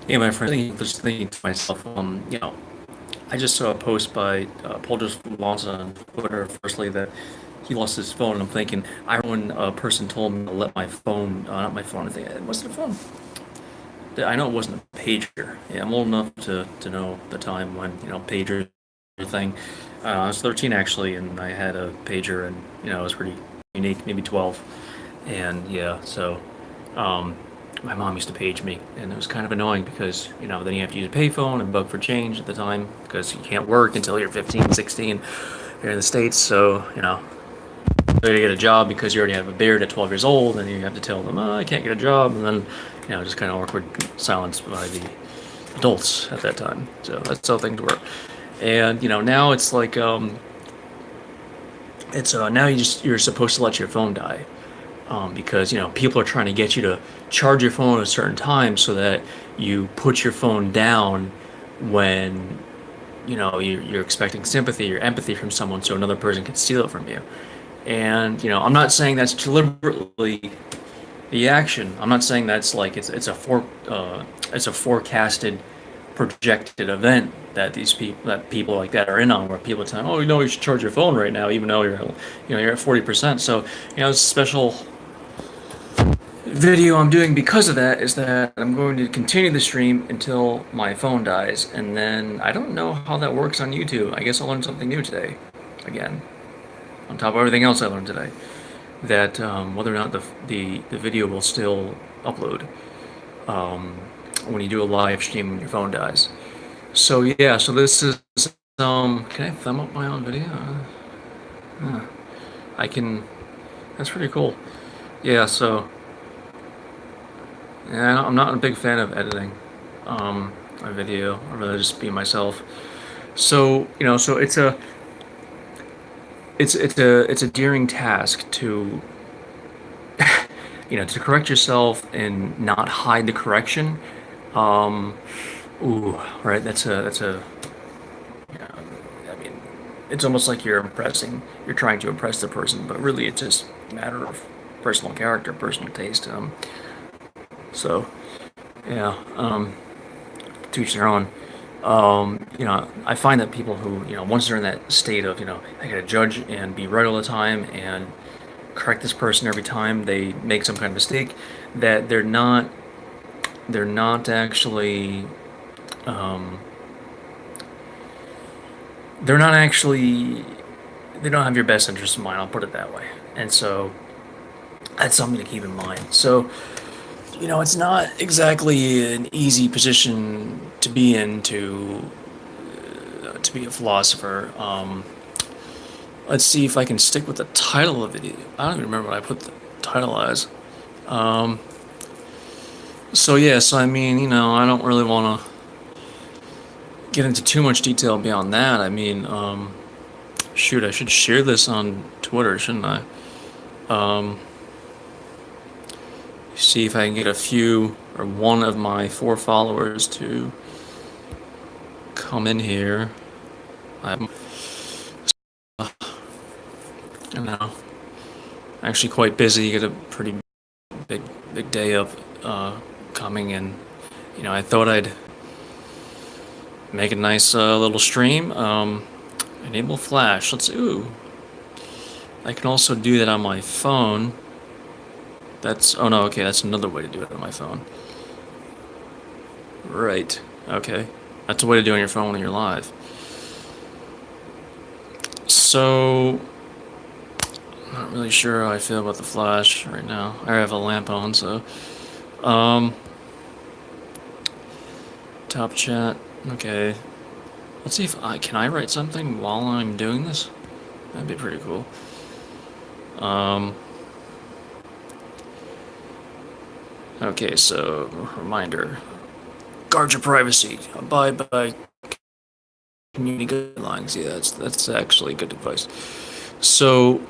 Yeah, my friend, just thinking to myself, I just saw a post by Paul Joseph Lonza on Twitter, firstly, that he lost his phone. And I'm thinking, I remember when a person told me to let my phone, not my phone, I think, was it a phone? I know it wasn't a pager. Yeah, I'm old enough to know the time when, pager thing. I was 13 actually, and I had a pager, and, it was pretty unique, maybe 12. And yeah, so um, my mom used to page me, and it was kind of annoying because, then you have to use a payphone and bug for change at the time because you can't work until you're 15, 16 here in the States. So, to get a job because you already have a beard at 12 years old, and you have to tell them, oh, I can't get a job, and then, just kind of awkward silence by the adults at that time. So that's how things were. And, now it's like, now you're supposed to let your phone die because people are trying to get you to charge your phone at a certain time so that you put your phone down when you're expecting sympathy or empathy from someone so another person can steal it from you. And I'm not saying that's deliberately the action. I'm not saying that's like it's a forecasted projected event that people like that are in on, where people tell, oh, you should charge your phone right now, even though you're at 40%. So this special video I'm doing because of that is that I'm going to continue the stream until my phone dies, and then I don't know how that works on YouTube. I guess I'll learn something new today, again, on top of everything else I learned today. That whether or not the video will still upload when you do a live stream when your phone dies. So yeah, so this is can I thumb up my own video? I can. That's pretty cool. Yeah, so yeah, I'm not a big fan of editing a video. I'd rather just be myself. So so it's a daring task to to correct yourself and not hide the correction. Um, ooh, right. That's a. I mean, it's almost like you're trying to impress the person, but really it's just a matter of personal character, personal taste. So yeah, to each their own. I find that people who, once they're in that state of, I gotta judge and be right all the time and correct this person every time they make some kind of mistake, that they're not actually, um, they're not actually, they don't have your best interest in mind. I'll put it that way. And so that's something to keep in mind. So, it's not exactly an easy position to be in to be a philosopher. Let's see if I can stick with the title of the video. I don't even remember what I put the title as. Um, so yeah, so I mean, I don't really want to get into too much detail beyond that. I mean, shoot, I should share this on Twitter, shouldn't I? Um, See if I can get a few or one of my 4 followers to come in here. I'm, you know, actually quite busy. Get a pretty big day of coming, and I thought I'd make a nice little stream. Enable flash. Let's. Ooh, I can also do that on my phone. Oh no, okay, that's another way to do it on my phone. Right, okay. That's a way to do it on your phone when you're live. So, I'm not really sure how I feel about the flash right now. I have a lamp on, so. Um, Top chat, okay. Let's see if can I write something while I'm doing this? That'd be pretty cool. Okay, so reminder: guard your privacy. Abide by community guidelines. Yeah, that's actually good advice. So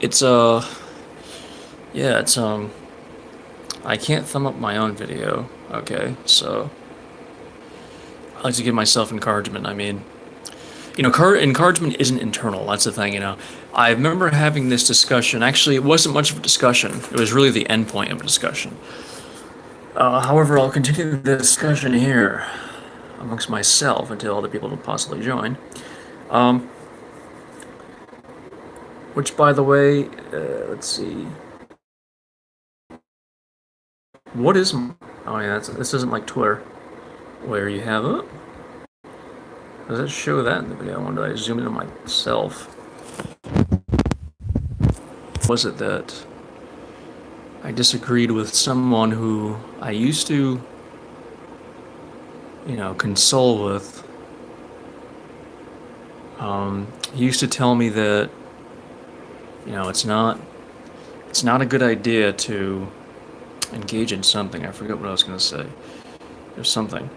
it's yeah, it's I can't thumb up my own video. Okay, so I like to give myself encouragement. I mean, encouragement isn't internal. That's the thing. I remember having this discussion. Actually, it wasn't much of a discussion. It was really the end point of a discussion. However, I'll continue the discussion here amongst myself until other people will possibly join. Um, which, by the way, let's see. What is? Oh yeah, this isn't like Twitter, where you have. Does it show that in the video? I wonder. I zoom in on myself. Was it that I disagreed with someone who I used to, console with? He used to tell me that, it's not a good idea to engage in something. I forget what I was going to say. There's something.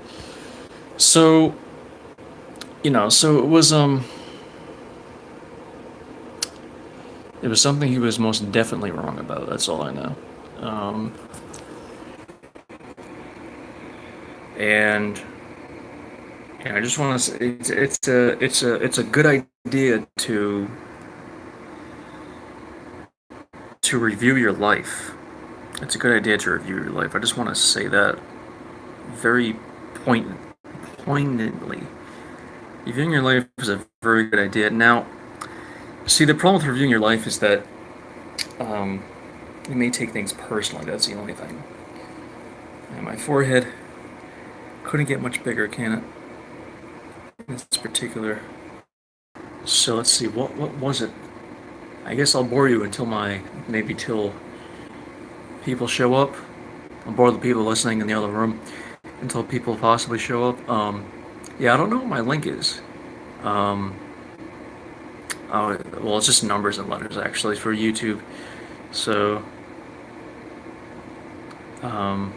So, so it was something he was most definitely wrong about. That's all I know. And I just want to say it's a good idea to review your life. It's a good idea to review your life. I just want to say that very poignantly. Reviewing your life is a very good idea. Now, see, the problem with reviewing your life is that you may take things personally. That's the only thing. And my forehead couldn't get much bigger, can it? In this particular. So let's see. What was it? I guess I'll bore you maybe till people show up. I'll bore the people listening in the other room until people possibly show up. Yeah, I don't know what my link is. Oh, well, it's just numbers and letters actually for YouTube. So, I'm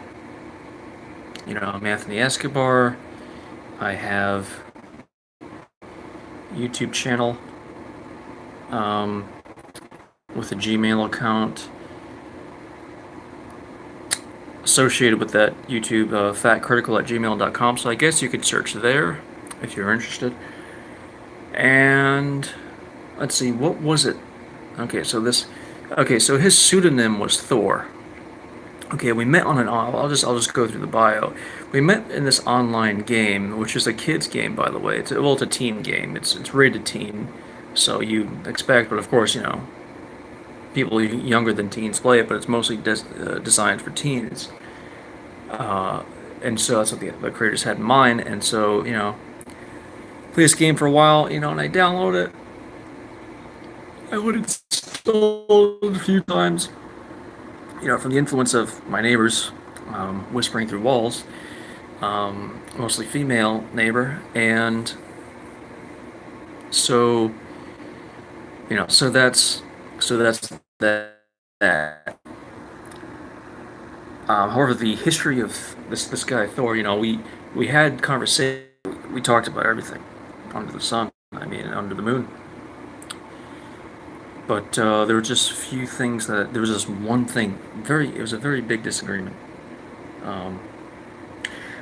Anthony Escobar. I have YouTube channel with a Gmail account associated with that YouTube, fatcritical@gmail.com. So I guess you could search there if you're interested. And let's see, what was it? Okay, so his pseudonym was Thor. Okay, we met on I'll just go through the bio. We met in this online game, which is a kids game, by the way. It's a teen game. It's rated teen, so you expect, but of course, people younger than teens play it, but it's mostly designed for teens. And so that's what the creators had in mind. And so, play this game for a while, and I download it. I would install it a few times, from the influence of my neighbors whispering through walls, mostly female neighbor, and so, so that's that. However, the history of this guy Thor, we had conversation. We talked about everything under the sun. I mean, under the moon. But there were just a few things there was just one thing. It was a very big disagreement.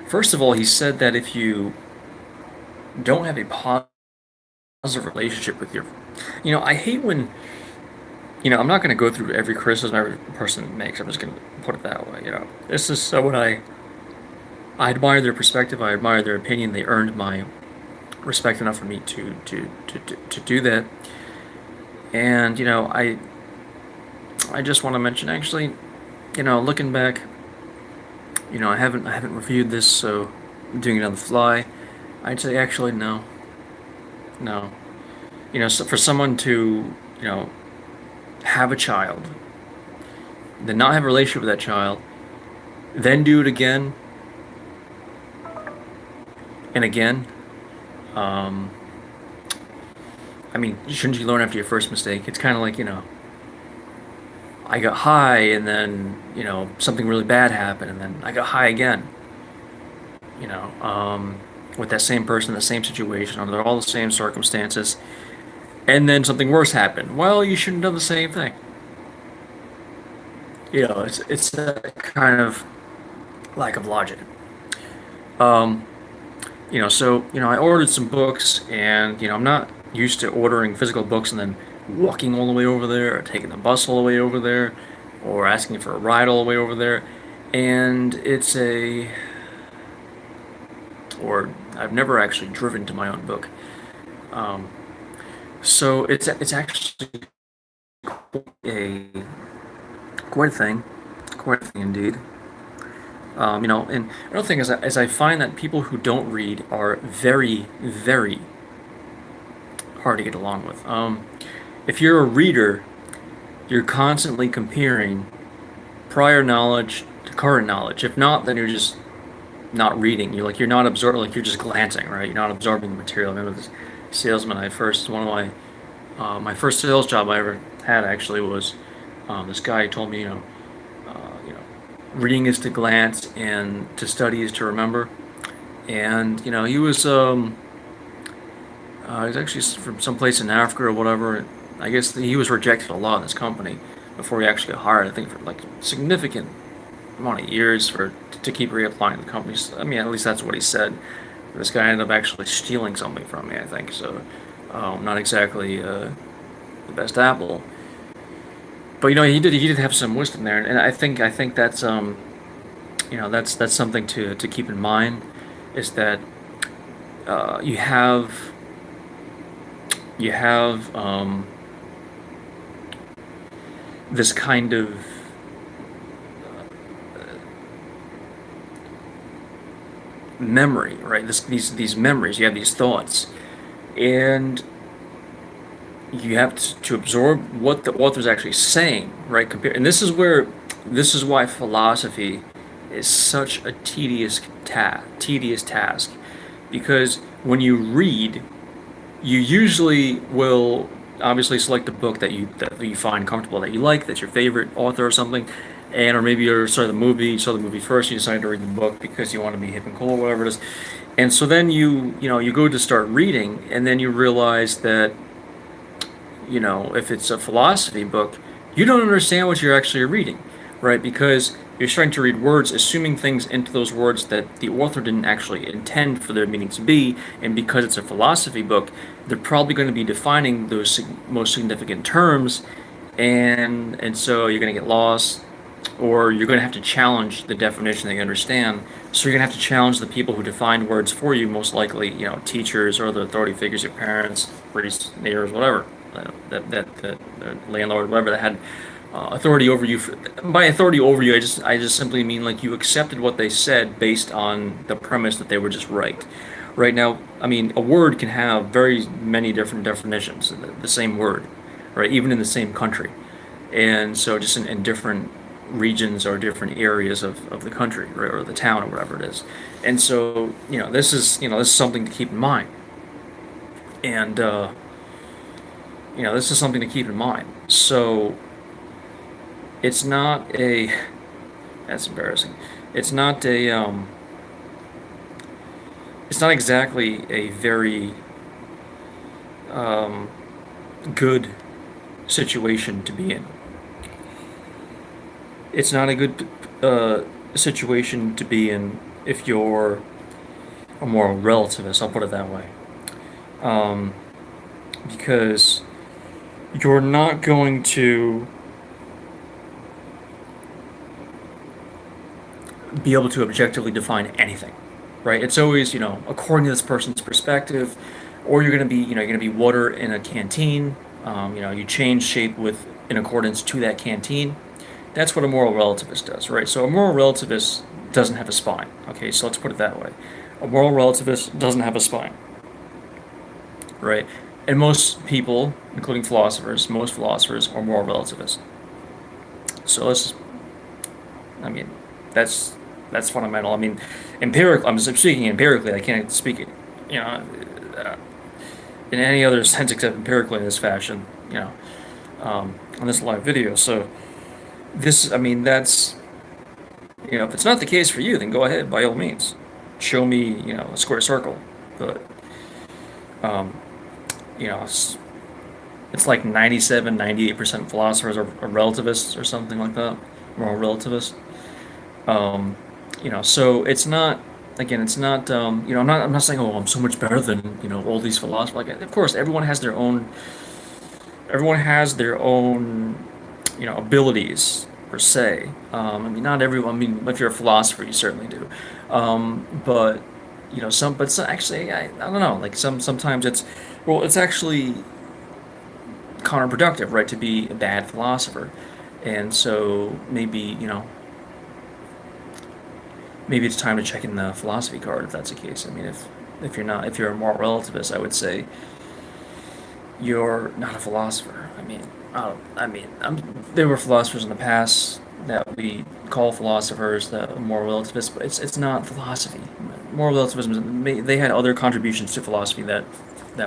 First of all, he said that if you don't have a positive relationship with I hate when, I'm not going to go through every criticism every person makes. I'm just going to put it that way. This is someone I admire their perspective. I admire their opinion. They earned my respect enough for me to do that. And I just want to mention, actually, looking back, I haven't reviewed this, so I'm doing it on the fly. I'd say actually no. So for someone to have a child, then not have a relationship with that child, then do it again and again. I mean, shouldn't you learn after your first mistake? It's kind of like, I got high and then, something really bad happened and then I got high again. With that same person, the same situation, under all the same circumstances, and then something worse happened. Well, you shouldn't have done the same thing. It's a kind of lack of logic. So, I ordered some books and, I'm not used to ordering physical books and then walking all the way over there or taking the bus all the way over there or asking for a ride all the way over there. and it's a, or I've never actually driven to my own book. Um, so it's actually a quite a thing, quite a thing indeed. And another thing is I find that people who don't read are very, very hard to get along with. If you're a reader, you're constantly comparing prior knowledge to current knowledge. If not, then you're just not reading. You're not absorbing. Like you're just glancing, right? You're not absorbing the material. I remember this salesman I first one of my first sales job I ever had actually was this guy told me reading is to glance and to study is to remember. And he was actually from someplace in Africa or whatever. I guess he was rejected a lot in this company before he actually got hired. I think for like significant amount of years for to keep reapplying to the companies. I mean, at least that's what he said. This guy ended up actually stealing something from me, I think. So, not exactly the best apple. But he did have some wisdom there, and I think that's that's something to keep in mind, is that you have this kind of memory, right? These memories, you have these thoughts, and you have to absorb what the author's actually saying, right? And this is why philosophy is such a tedious task, because when you read, you usually will obviously select a book that you find comfortable, that you like, that's your favorite author or something, or maybe you saw the movie first, you decided to read the book because you want to be hip and cool, whatever it is, and so then you go to start reading, and then you realize that if it's a philosophy book, you don't understand what you're actually reading, right? Because you're starting to read words, assuming things into those words that the author didn't actually intend for their meaning to be, and because it's a philosophy book, they're probably going to be defining those most significant terms, and so you're going to get lost, or you're going to have to challenge the definition that you understand. So you're going to have to challenge the people who defined words for you, most likely, teachers or other authority figures, your parents, priests, neighbors, whatever, that landlord, whatever, that had authority over you. By authority over you, I just simply mean like you accepted what they said based on the premise that they were just right. Right now, I mean, a word can have very many different definitions, the same word, right? Even in the same country. And so just in different regions or different areas of the country, right, or the town or whatever it is. And so, this is something to keep in mind. And, this is something to keep in mind. So it's not a, that's embarrassing. It's not a, it's not exactly a very good situation to be in. It's not a good situation to be in if you're a moral relativist. I'll put it that way, um, because you're not going to be able to objectively define anything, right? It's always, according to this person's perspective, or you're gonna be water in a canteen. You change shape in accordance to that canteen. That's what a moral relativist does, right? So a moral relativist doesn't have a spine. Okay, so let's put it that way. A moral relativist doesn't have a spine, right? And most people, including philosophers, most philosophers are moral relativists. So I mean, that's that's fundamental. I mean, I'm speaking empirically. I can't speak it, you know, uh, in any other sense except empirically in this fashion, on this live video. So I mean, if it's not the case for you, then go ahead, by all means. Show me, a square circle. But, um, it's like 97, 98% philosophers are relativists or something like that, moral relativists. Um, so it's not, again, it's not, I'm not saying, oh, I'm so much better than, all these philosophers. Like, of course, everyone has their own, abilities, per se. I mean, not everyone. I mean, if you're a philosopher, you certainly do. But but actually, I don't know. Like sometimes it's actually counterproductive, right, to be a bad philosopher. And so maybe it's time to check in the philosophy card if that's the case. I mean, if you're a moral relativist, I would say you're not a philosopher. There were philosophers in the past that we call philosophers, that moral relativists, but it's not philosophy. Moral relativism, they had other contributions to philosophy that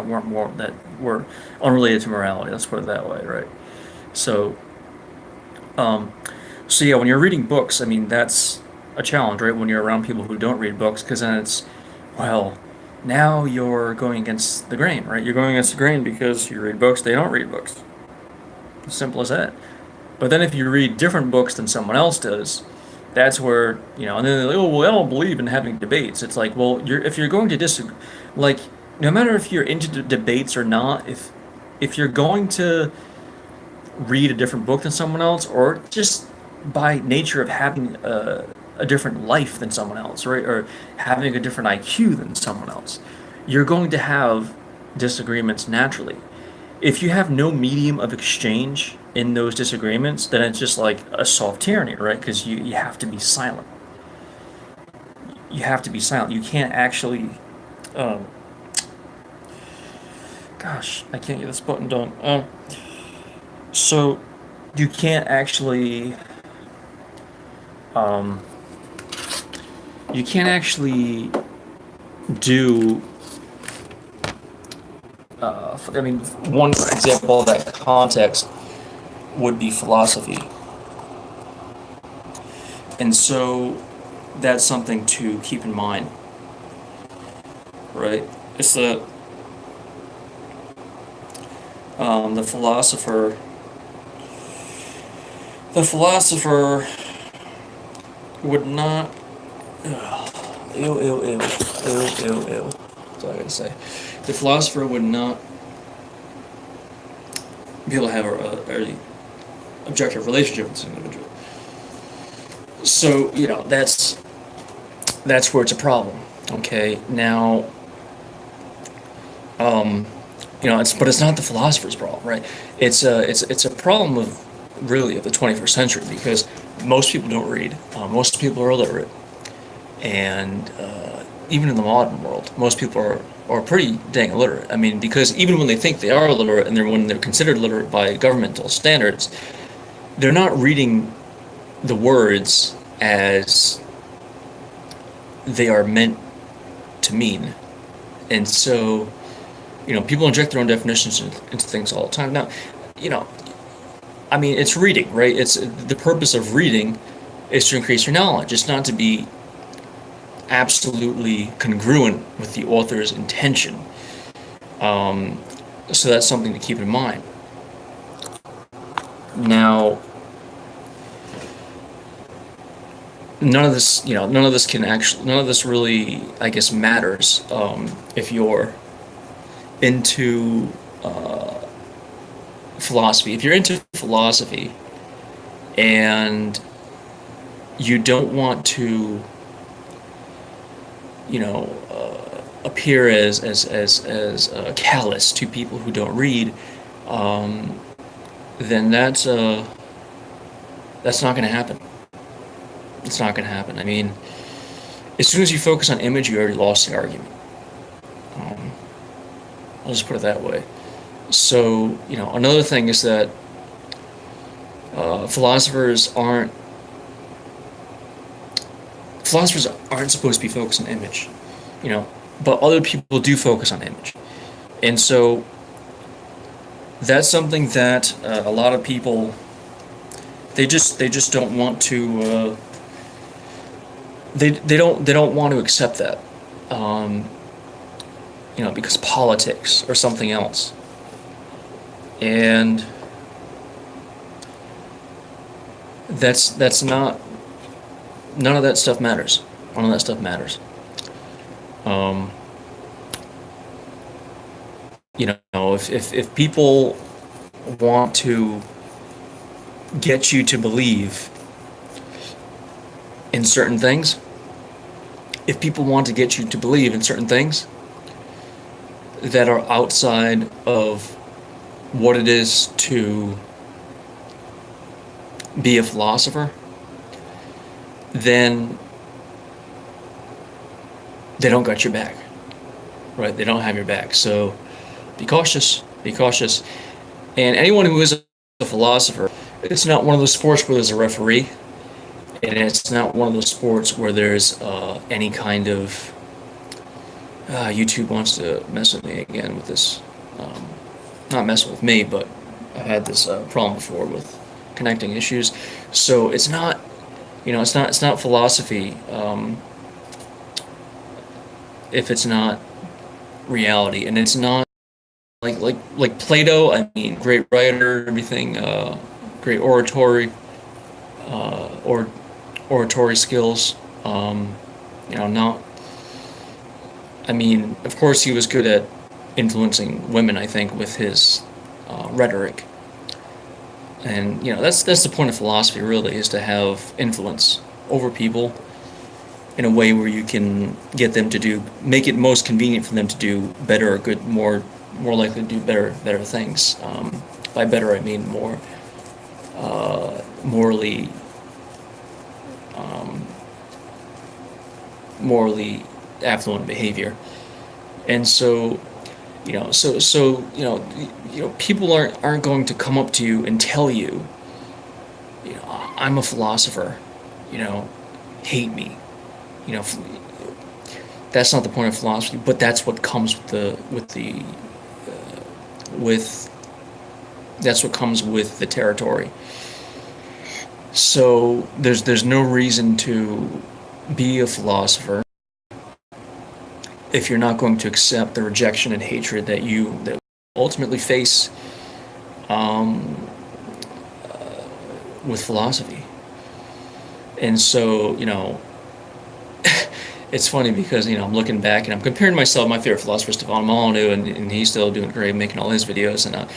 were unrelated to morality. Let's put it that way, right? So, um, so yeah, when you're reading books, I mean that's a challenge, right? When you're around people who don't read books, because then well, now you're going against the grain, right? You're going against the grain because you read books, they don't read books. Simple as that. But then if you read different books than someone else does, that's where, and then they're like, oh, well, I don't believe in having debates. It's like, well, if you're going to disagree, like, no matter if you're into debates or not, if you're going to read a different book than someone else, or just by nature of having a different life than someone else, right, or having a different IQ than someone else, you're going to have disagreements naturally. If you have no medium of exchange in those disagreements, then it's just like a soft tyranny, right? Because you have to be silent. You have to be silent. You can't actually. Um, Gosh, I can't get this button done. So you can't actually. Um, you can't actually do. I mean, one example of that context would be philosophy. And so that's something to keep in mind, right? It's the philosopher would not. Ugh, ew, ew, ew, ew, ew, ew. That's all I gotta say. The philosopher would not be able to have a objective relationship with this individual. So that's where it's a problem. Okay, now um, it's not the philosopher's problem, right? It's a problem of really of the 21st century because most people don't read. Most people are illiterate, and even in the modern world, most people are pretty dang illiterate. I mean, because even when they think they are illiterate and when they're considered literate by governmental standards, they're not reading the words as they are meant to mean. And so, people inject their own definitions into things all the time. Now, you know, I mean, it's reading, right? It's the purpose of reading is to increase your knowledge. It's not to be absolutely congruent with the author's intention. So that's something to keep in mind. Now, none of this really, I guess, matters if you're into philosophy. If you're into philosophy and you don't want to, appear as callous to people who don't read, then that's not going to happen. It's not going to happen. I mean, as soon as you focus on image, you already lost the argument. I'll just put it that way. So, another thing is that philosophers aren't supposed to be focused on image, but other people do focus on image, and so that's something that a lot of people they just don't want to. They don't want to accept that, because politics or something else, and that's not. None of that stuff matters. None of that stuff matters. Um, if people want to get you to believe in certain things, if people want to get you to believe in certain things that are outside of what it is to be a philosopher, then they don't got your back, right? They don't have your back. So be cautious, be cautious. And anyone who is a philosopher, it's not one of those sports where there's a referee, and it's not one of those sports where there's any kind of YouTube wants to mess with me again with this. Not messing with me, but I've had this problem before with connecting issues. So it's not, it's not philosophy if it's not reality, and it's not like Plato. I mean, great writer, everything, great or oratory skills. Not. I mean, of course, he was good at influencing women, I think, with his rhetoric. And that's the point of philosophy, really, is to have influence over people in a way where you can get them to make it most convenient for them to do better or good, more likely to do better things. By better, I mean more morally morally affluent behavior. And so people aren't going to come up to you and tell you, I'm a philosopher, hate me. That's not the point of philosophy, but that's what comes that's what comes with the territory. So there's no reason to be a philosopher if you're not going to accept the rejection and hatred that you ultimately face with philosophy. And so, it's funny because, I'm looking back and I'm comparing myself, my favorite philosopher, Stefan Molyneux, and he's still doing great, making all his videos, and,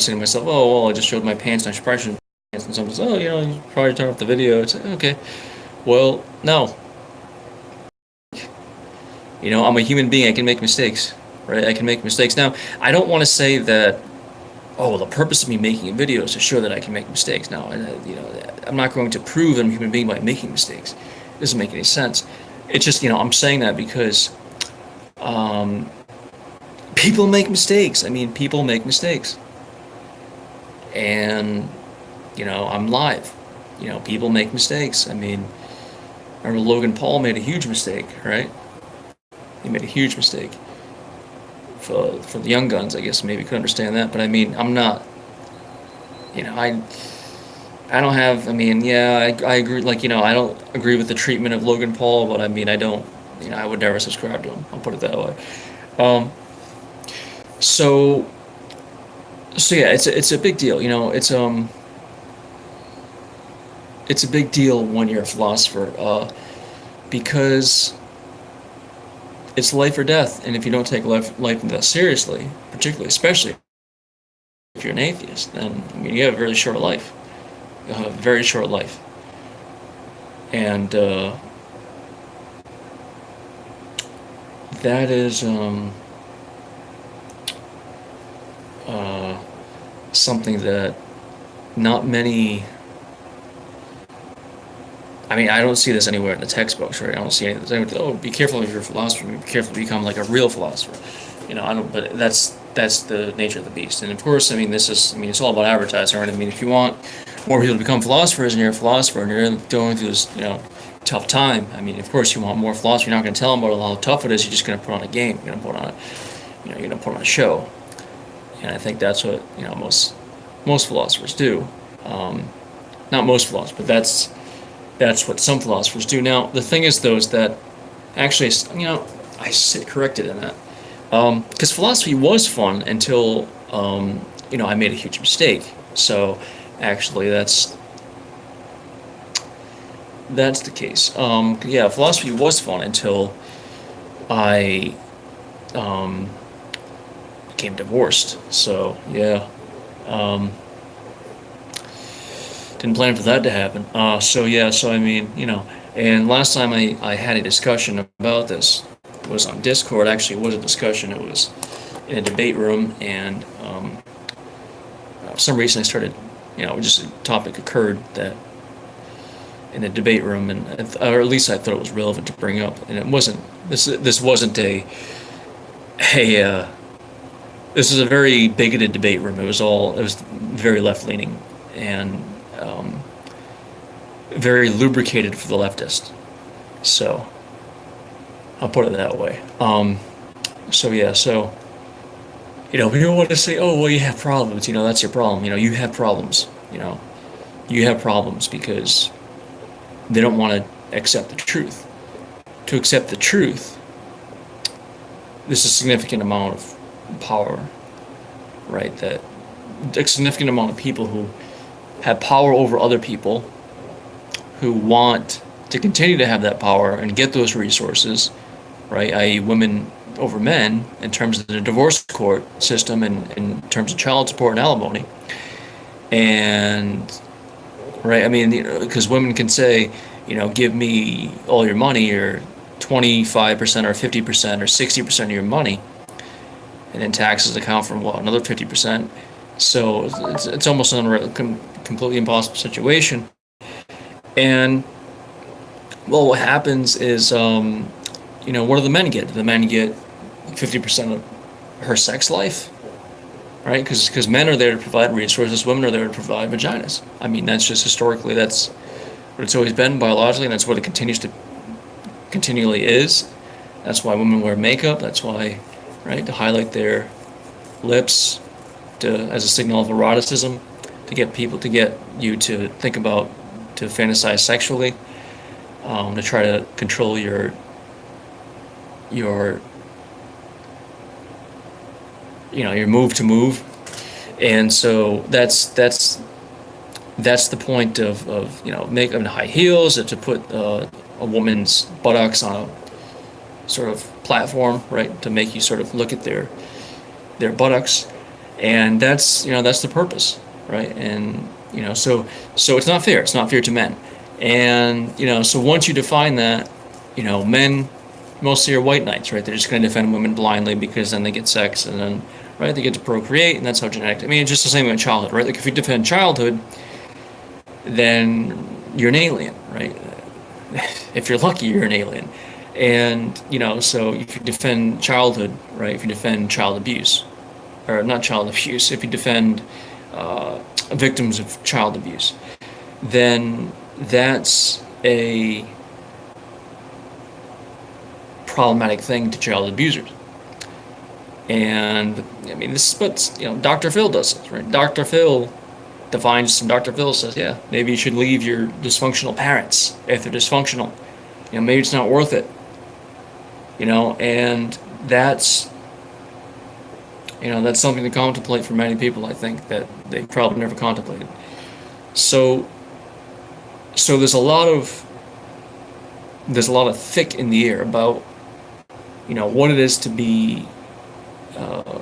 saying to myself, oh, well, I just showed my pants, and I should probably shouldn't pants, and someone says, oh, you probably turn off the video. It's like, okay, well, no. I'm a human being, I can make mistakes, right? I can make mistakes. Now, I don't want to say that, oh, well, the purpose of me making a video is to show that I can make mistakes. No, I'm not going to prove I'm a human being by making mistakes. It doesn't make any sense. It's just, I'm saying that because people make mistakes. I mean, people make mistakes. And, I'm live. People make mistakes. I mean, I remember Logan Paul made a huge mistake, right? He made a huge mistake. For the young guns, I guess maybe could understand that. But I mean, I'm not, I don't have, I agree, I don't agree with the treatment of Logan Paul, but I mean, I don't, I would never subscribe to him. I'll put it that way. So yeah, it's a big deal, it's a big deal when you're a philosopher, because it's life or death, and if you don't take life and death seriously, espespecially if you're an atheist, then you have a very short life. You'll have a very short life, and that is something that not many. I don't see this anywhere in the textbooks, right? I don't see anything. Oh, be careful if you're a philosopher. Be careful to become like a real philosopher. I don't. But that's the nature of the beast. And of course, it's all about advertising, right? If you want more people to become philosophers, and you're a philosopher, and you're going through this, tough time. Of course, you want more philosophy. You're not going to tell them about how tough it is. You're just going to put on a game. You're going to put on you're going to put on a show. And I think that's what most philosophers do. Not most philosophers, but that's what some philosophers do. Now, the thing is, though, is that actually, I sit corrected in that. Because philosophy was fun until, I made a huge mistake. So, actually, that's the case. Philosophy was fun until I became divorced. So, yeah. Didn't plan for that to happen. And last time I had a discussion about this was on Discord. Actually, it was a discussion. It was in a debate room, and for some reason I started, just a topic occurred that in a debate room, and or at least I thought it was relevant to bring up. And it wasn't. This wasn't a this was a very bigoted debate room. It was very left leaning and very lubricated for the leftist. So I'll put it that way. So yeah, so we don't want to say, oh well, you have problems. That's your problem. You have problems. You have problems because they don't want to accept the truth. To accept the truth, there's a significant amount of power, right? That a significant amount of people who have power over other people, who want to continue to have that power and get those resources, right? I.e., women over men in terms of the divorce court system and in terms of child support and alimony. And right, I mean, because women can say, give me all your money, or 25% or 50% or 60% of your money, and then taxes account for another 50%. So it's almost a completely impossible situation. And well, what happens is, what do the men get? Do the men get 50% of her sex life? Right? Because men are there to provide resources, women are there to provide vaginas. I mean, that's just historically, that's what it's always been biologically, and that's what it continually is. That's why women wear makeup. That's why, right, to highlight their lips, as a signal of eroticism, to get you to think about, to fantasize sexually, to try to control your move to move. And so that's the point of making high heels, to put a woman's buttocks on a sort of platform, right, to make you sort of look at their buttocks. And that's the purpose, right? And so it's not fair. It's not fair to men. And so once you define that, men mostly are white knights, right? They're just going to defend women blindly because then they get sex, and then, right, they get to procreate, and that's how genetic. I mean, it's just the same with childhood, right? Like if you defend childhood, then you're an alien, right? If you're lucky, you're an alien. And so if you defend childhood, right? If you defend child abuse, or not child abuse, if you defend victims of child abuse, then that's a problematic thing to child abusers. And I mean, this is what Dr. Phil does this, right? Dr. Phil defines, and Dr. Phil says, yeah, maybe you should leave your dysfunctional parents if they're dysfunctional. Maybe it's not worth it. And that's that's something to contemplate for many people, I think, that they probably never contemplated. So there's a lot of thick in the air about what it is to be a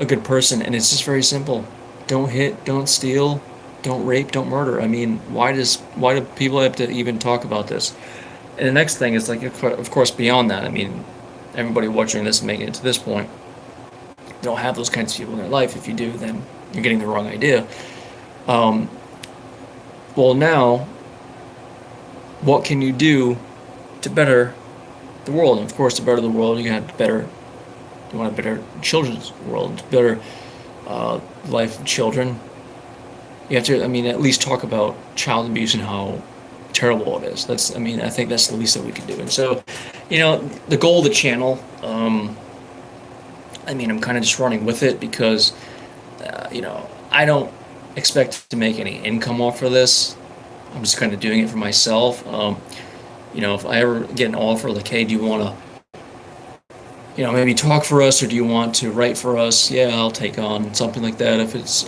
good person, and it's just very simple. Don't hit, don't steal, don't rape, don't murder. I mean, why do people have to even talk about this? And the next thing is, like, of course, beyond that, I mean, everybody watching this and making it to this point don't have those kinds of people in their life. If you do, then you're getting the wrong idea. Well, now, what can you do to better the world? And of course, to better the world, you want a better children's world, better life of children. You have to, at least talk about child abuse and how terrible it is. I think that's the least that we can do. And so, the goal of the channel, I'm kind of just running with it because, I don't expect to make any income off of this. I'm just kind of doing it for myself. If I ever get an offer like, hey, do you want to, maybe talk for us, or do you want to write for us? Yeah, I'll take on something like that if it's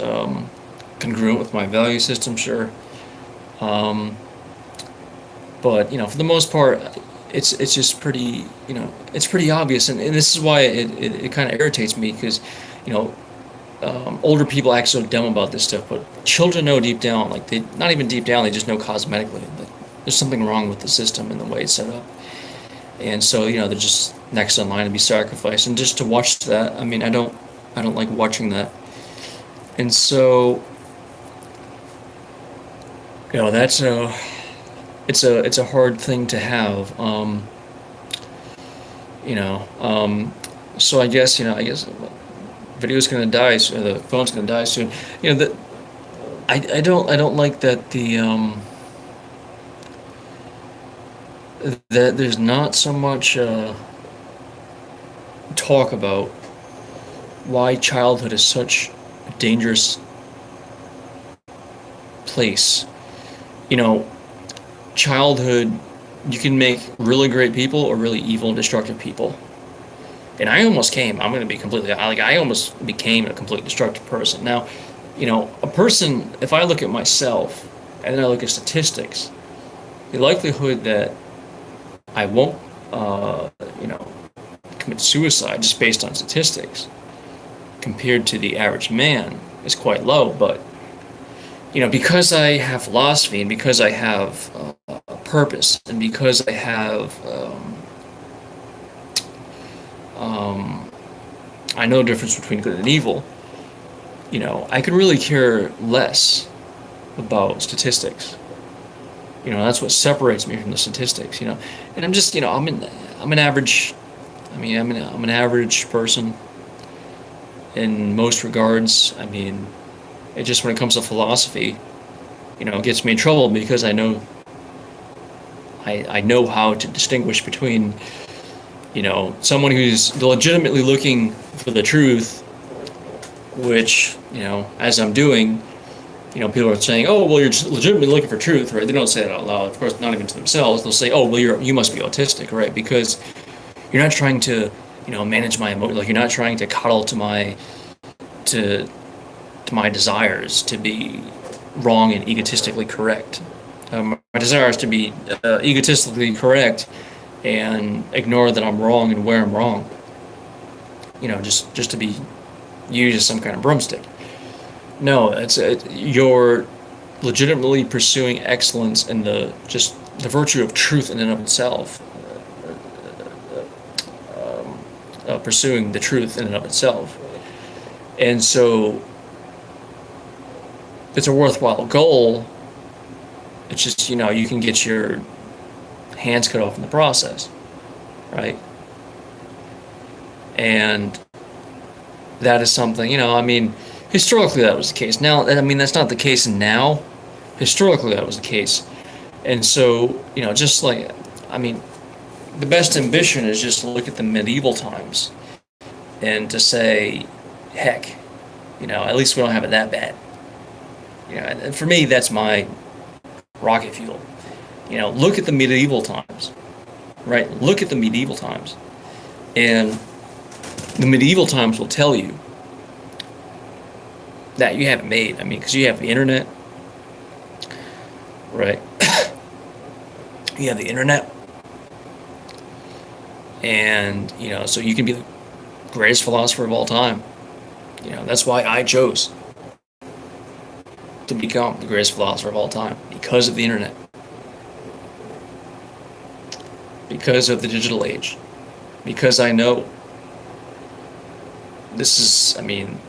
congruent with my value system, sure. But for the most part, it's just pretty, it's pretty obvious, and this is why it kind of irritates me, because older people act so dumb about this stuff, but children know deep down, like, they not even deep down, they just know cosmetically that there's something wrong with the system and the way it's set up. And so, they're just next in line to be sacrificed. And just to watch that, I mean, I don't like watching that. And so, that's it's a hard thing to have. You know, so I guess video's gonna die, so the phone's gonna die soon. That I don't like that that there's not so much talk about why childhood is such a dangerous place. You know, childhood, you can make really great people or really evil and destructive people. And I'm going to be completely, like, I almost became a completely destructive person. Now, a person, if I look at myself and then I look at statistics, the likelihood that I won't, you know, commit suicide just based on statistics compared to the average man is quite low. But, because I have philosophy and because I have a purpose and because I have, I know the difference between good and evil, I could really care less about statistics. That's what separates me from the statistics. And I'm just, I'm an average. I mean, I'm an average person in most regards. I mean, it just when it comes to philosophy, it gets me in trouble because I know how to distinguish between, someone who's legitimately looking for the truth, which, as I'm doing, people are saying, "Oh, well, you're just legitimately looking for truth," right? They don't say that out loud, of course, not even to themselves. They'll say, "Oh, well, you must be autistic," right? Because you're not trying to, manage my emotions. Like you're not trying to coddle to my desires to be wrong and egotistically correct. My desire is to be egotistically correct and ignore that I'm wrong and where I'm wrong. Just to be used as some kind of broomstick. No, you're legitimately pursuing excellence in the virtue of truth in and of itself. Pursuing the truth in and of itself, and so it's a worthwhile goal. It's just you can get your hands cut off in the process, right? And that is something, I mean, historically that was the case. Now, I mean, that's not the case now. Historically, that was the case. And so, just like, I mean, the best ambition is just to look at the medieval times and to say, heck, at least we don't have it that bad. And for me, that's my rocket fuel. Look at the medieval times, right? Look at the medieval times. And the medieval times will tell you that you have it made. I mean, because you have the internet, right? You have the internet. And, so you can be the greatest philosopher of all time. That's why I chose to become the greatest philosopher of all time, because of the internet. Because of the digital age. Because I know this is, I mean,